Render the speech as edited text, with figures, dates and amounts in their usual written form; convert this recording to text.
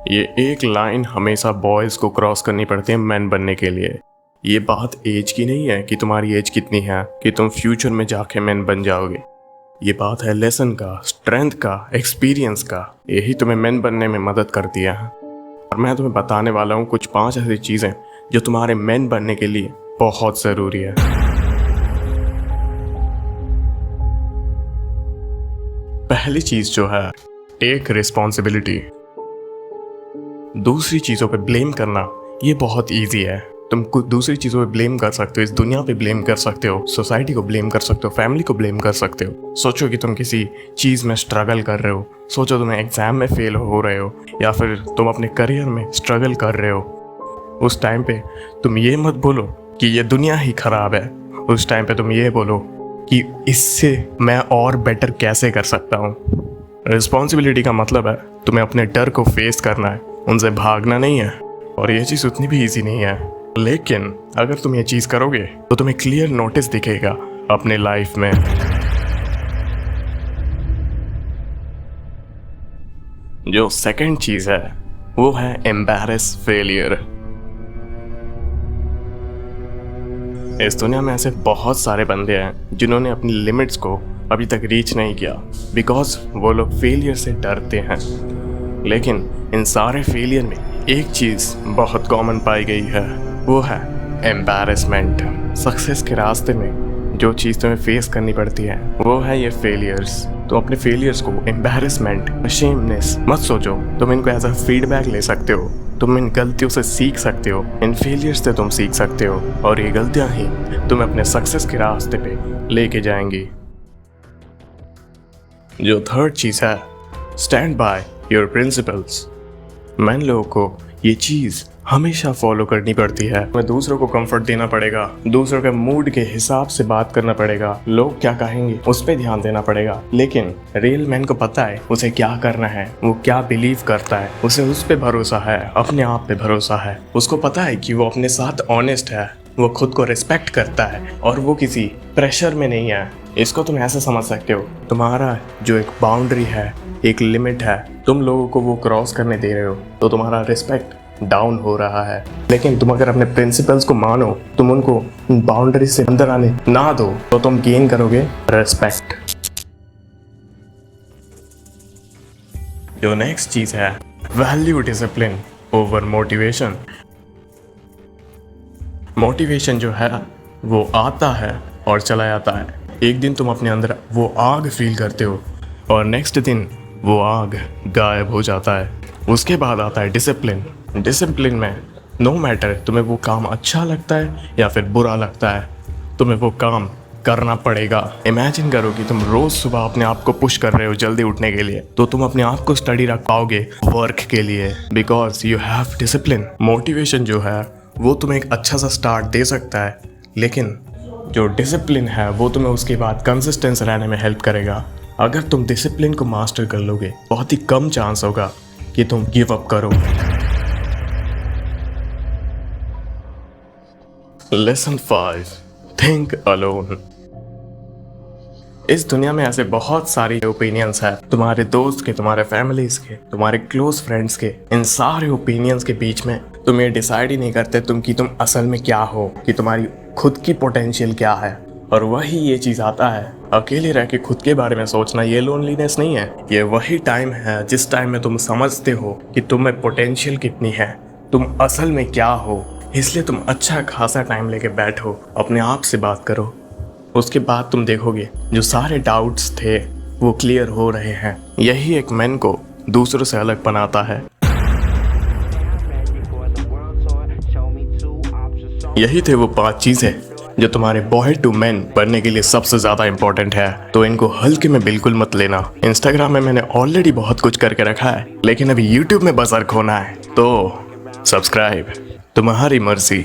ये एक लाइन हमेशा बॉयज़ को क्रॉस करनी पड़ती है मैन बनने के लिए। ये बात एज की नहीं है कि तुम्हारी एज कितनी है कि तुम फ्यूचर में जाके मैन बन जाओगे। ये बात है लेसन का, स्ट्रेंथ का, एक्सपीरियंस का। यही तुम्हें मैन बनने में मदद करती है। और मैं तुम्हें बताने वाला हूँ कुछ 5 ऐसी चीज़ें जो तुम्हारे मैन बनने के लिए बहुत ज़रूरी है। पहली चीज़ जो है, टेक रिस्पॉन्सिबिलिटी। दूसरी चीज़ों पे ब्लेम करना ये बहुत इजी है। तुम कुछ दूसरी चीज़ों पे ब्लेम कर सकते हो, इस दुनिया पे ब्लेम कर सकते हो, सोसाइटी को ब्लेम कर सकते हो, फैमिली को ब्लेम कर सकते हो। सोचो कि तुम किसी चीज़ में स्ट्रगल कर रहे हो, सोचो तुम एग्ज़ाम में फेल हो रहे हो या फिर तुम अपने करियर में स्ट्रगल कर रहे हो। उस टाइम पे तुम ये मत बोलो कि ये दुनिया ही ख़राब है। उस टाइम पे तुम ये बोलो कि इससे मैं और बेटर कैसे कर सकता हूँ। रिस्पॉन्सिबिलिटी का मतलब है तुम्हें अपने डर को फेस करना है, उनसे भागना नहीं है। और ये चीज़ उतनी भी ईजी नहीं है, लेकिन अगर तुम ये चीज़ करोगे तो तुम्हें क्लियर नोटिस दिखेगा अपने लाइफ में। जो सेकंड चीज़ है वो है एम्बैरेस फेलियर। इस दुनिया में ऐसे बहुत सारे बंदे हैं जिन्होंने अपनी लिमिट्स को अभी तक रीच नहीं किया बिकॉज वो लोग फेलियर से डरते हैं। लेकिन इन सारे फेलियर में एक चीज़ बहुत कॉमन पाई गई है, वो है एम्बैरेसमेंट। सक्सेस के रास्ते में जो चीज़ तुम्हें फेस करनी पड़ती है वो है ये फेलियर्स। तो अपने फेलियर्स को एम्बैरेसमेंट, अशेमनेस मत सोचो। तुम इनको एज अ फीडबैक ले सकते हो। तुम इन गलतियों से सीख सकते हो, इन फेलियर्स से तुम सीख सकते हो और ये गलतियाँ ही तुम्हें अपने सक्सेस के रास्ते पे लेके जाएंगी। जो थर्ड चीज़ है, stand by your principles. Man लोगों को ये चीज़ हमेशा फॉलो करनी पड़ती है। हमें दूसरों को कंफर्ट देना पड़ेगा, दूसरों के मूड के हिसाब से बात करना पड़ेगा, लोग क्या कहेंगे उस पर ध्यान देना पड़ेगा। लेकिन रियल मैन को पता है उसे क्या करना है, वो क्या बिलीव करता है, उसे उस पर भरोसा है, अपने आप पे भरोसा है। उसको पता है कि वो अपने साथ ऑनेस्ट है, वो खुद को रिस्पेक्ट करता है और वो किसी प्रेशर में नहीं है। इसको तुम ऐसे समझ सकते हो, तुम्हारा जो एक बाउंड्री है, एक लिमिट है, तुम लोगों को वो क्रॉस करने दे रहे हो तो तुम्हारा रिस्पेक्ट डाउन हो रहा है। लेकिन तुम अगर अपने प्रिंसिपल्स को मानो, तुम उनको बाउंड्री से अंदर आने ना दो, तो तुम गेन करोगे रिस्पेक्ट। जो नेक्स्ट चीज है, value discipline over motivation. Motivation जो है वो आता है और चला जाता है। एक दिन तुम अपने अंदर वो आग फील करते हो और नेक्स्ट दिन वो आग गायब हो जाता है। उसके बाद आता है डिसिप्लिन। डिसिप्लिन में नो मैटर तुम्हें वो काम अच्छा लगता है या फिर बुरा लगता है, तुम्हें वो काम करना पड़ेगा। इमेजिन करो कि तुम रोज सुबह अपने आप को पुश कर रहे हो जल्दी उठने के लिए, तो तुम अपने आप को स्टडी रख पाओगे वर्क के लिए, because you have discipline. Motivation जो है वो तुम्हें एक अच्छा सा स्टार्ट दे सकता है, लेकिन जो डिसिप्लिन है वो तुम्हें उसके बाद कंसिस्टेंस रहने में हेल्प करेगा। अगर तुम डिसिप्लिन को मास्टर कर लोगे, बहुत ही कम चांस होगा कि तुम गिव अप करो। Lesson 5, think alone. इस दुनिया में ऐसे बहुत सारी ओपिनियंस है, तुम्हारे दोस्त के, तुम्हारे फैमिलीज के, तुम्हारे क्लोज फ्रेंड्स के। इन सारे ओपिनियंस के बीच में तुम ये डिसाइड ही नहीं करते तुम असल में क्या हो, कि तुम्हारी खुद की पोटेंशियल क्या है। और वही ये चीज़ आता है, अकेले रह के खुद के बारे में सोचना। ये लोनलीनेस नहीं है, ये वही टाइम है जिस टाइम में तुम समझते हो कि तुम में पोटेंशियल कितनी है, तुम असल में क्या हो। इसलिए तुम अच्छा खासा टाइम लेके बैठो, अपने आप से बात करो। उसके बाद तुम देखोगे जो सारे डाउट्स थे वो क्लियर हो रहे हैं। यही एक मैन को दूसरों से अलग बनाता है। यही थे वो 5 चीज़ें जो तुम्हारे बॉय टू मैन बनने के लिए सबसे ज़्यादा इंपॉर्टेंट है। तो इनको हल्के में बिल्कुल मत लेना। इंस्टाग्राम में मैंने ऑलरेडी बहुत कुछ करके रखा है, लेकिन अभी यूट्यूब में बसर खोना है, तो सब्सक्राइब, तुम्हारी मर्जी।